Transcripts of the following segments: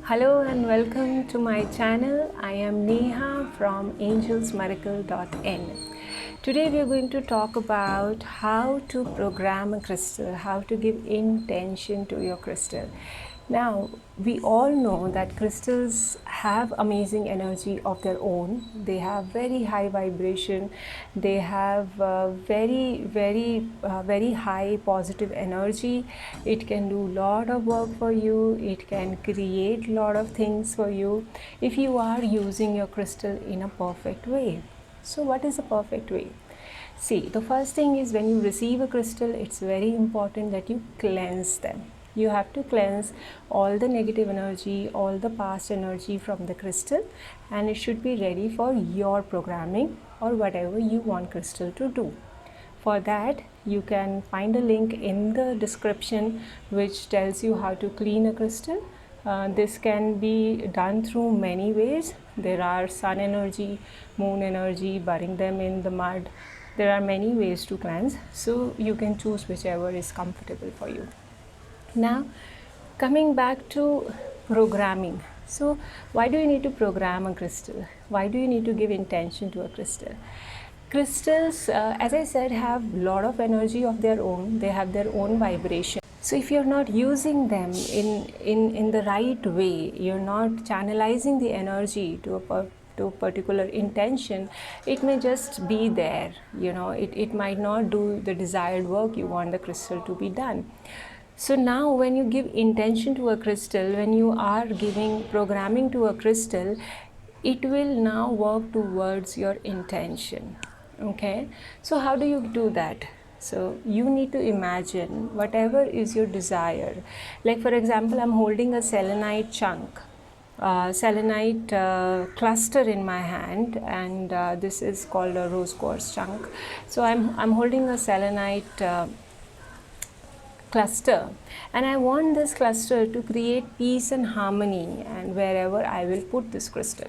Hello and welcome to my channel. I am Neha from angelsmiracle.in. Today we are going to talk about how to program a crystal, how to give intention to your crystal. Now, we all know that crystals have amazing energy of their own. They have very high vibration. They have very high positive energy. It can do lot of work for you. It can create lot of things for you if you are using your crystal in a perfect way. So what is a perfect way? See, the first thing is when you receive a crystal, it's very important that you cleanse them. You have to cleanse all the negative energy, all the past energy from the crystal, and it should be ready for your programming or whatever you want crystal to do. For that, you can find a link in the description which tells you how to clean a crystal. This can be done through many ways. There are sun energy, moon energy, burying them in the mud. There are many ways to cleanse, so you can choose whichever is comfortable for you. Now, coming back to programming. So, why do you need to program a crystal? Why do you need to give intention to a crystal? Crystals, as I said, have a lot of energy of their own. They have their own vibration. So if you're not using them in the right way, you're not channelizing the energy to a particular intention, it may just be there. It might not do the desired work you want the crystal to be done. So now when you give intention to a crystal, when you are giving programming to a crystal, it will now work towards your intention. Okay, so how do you do that? So you need to imagine whatever is your desire. Like for example, I'm holding a selenite chunk, selenite cluster in my hand, and this is called a rose quartz chunk. So I'm holding a selenite cluster, and I want this cluster to create peace and harmony and wherever I will put this crystal.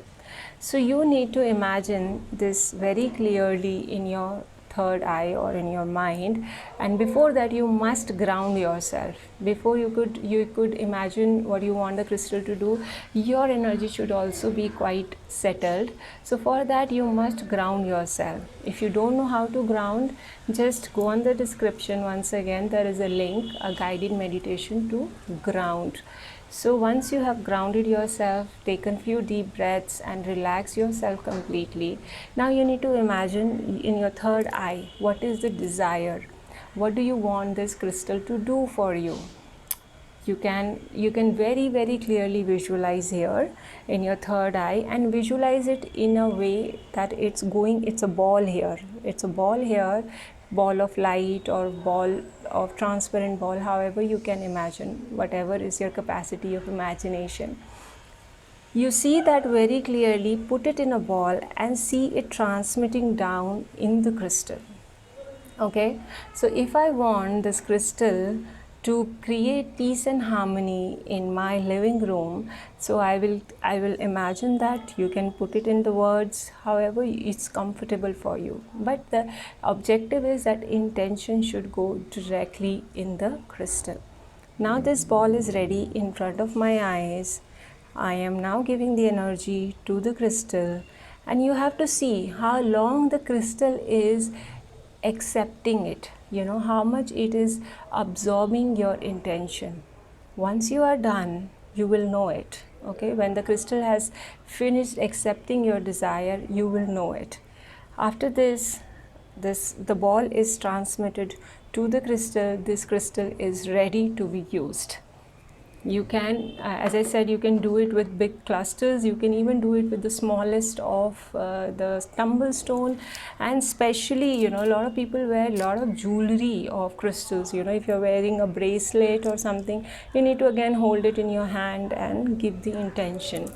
So you need to imagine this very clearly in your third eye or in your mind, and before that you must ground yourself. Before you could imagine what you want the crystal to do, your energy should also be quite settled. So for that you must ground yourself. If you don't know how to ground, just go on the description. Once again, there is a link, a guided meditation to ground. So once you have grounded yourself, taken few deep breaths and relax yourself completely, now you need to imagine in your third eye, what is the desire? What do you want this crystal to do for you? You can very clearly visualize here in your third eye, and visualize it in a way that it's a ball here. It's a ball here, ball of light or ball of transparent ball, however you can imagine, whatever is your capacity of imagination. You see that very clearly, put it in a ball and see it transmitting down in the crystal. Okay, so if I want this crystal to create peace and harmony in my living room, so I will imagine that. You can put it in the words however it's comfortable for you, but the objective is that intention should go directly in the crystal. Now this ball is ready in front of my eyes. I am now giving the energy to the crystal, and you have to see how long the crystal is accepting it, how much it is absorbing your intention. Once you are done, you will know it. Okay, when the crystal has finished accepting your desire, you will know it. After this, the ball is transmitted to the crystal. This crystal is ready to be used. You can, as I said, you can do it with big clusters. You can even do it with the smallest of the tumblestone. And especially, a lot of people wear a lot of jewelry of crystals. If you're wearing a bracelet or something, you need to again hold it in your hand and give the intention.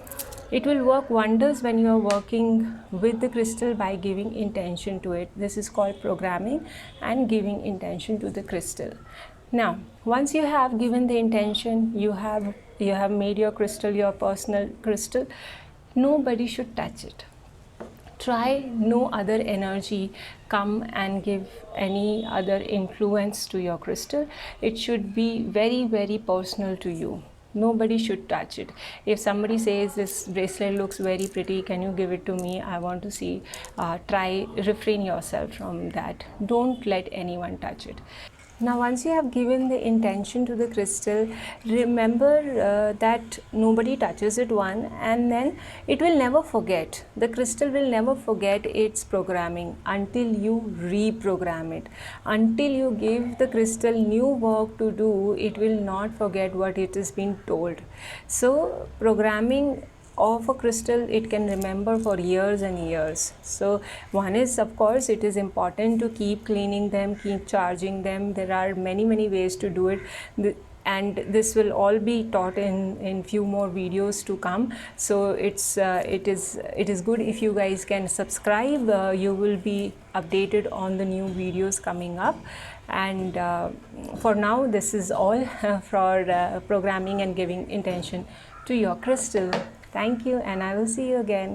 It will work wonders when you are working with the crystal by giving intention to it. This is called programming and giving intention to the crystal. Now, once you have given the intention, you have made your crystal your personal crystal. Nobody should touch it. Try no other energy come and give any other influence to your crystal. It should be very personal to you. Nobody should touch it. If somebody says this bracelet looks very pretty, can you give it to me, I want to see, try refrain yourself from that. Don't let anyone touch it. Now once you have given the intention to the crystal, remember that nobody touches it, one, and then it will never forget. The crystal will never forget its programming until you reprogram it. Until you give the crystal new work to do, it will not forget what it has been told. So programming of a crystal, it can remember for years and years. So one is, of course, it is important to keep cleaning them, keep charging them. There are many ways to do it, and this will all be taught in few more videos to come. So it is good if you guys can subscribe. You will be updated on the new videos coming up. And for now, this is all for programming and giving intention to your crystal. Thank you, and I will see you again.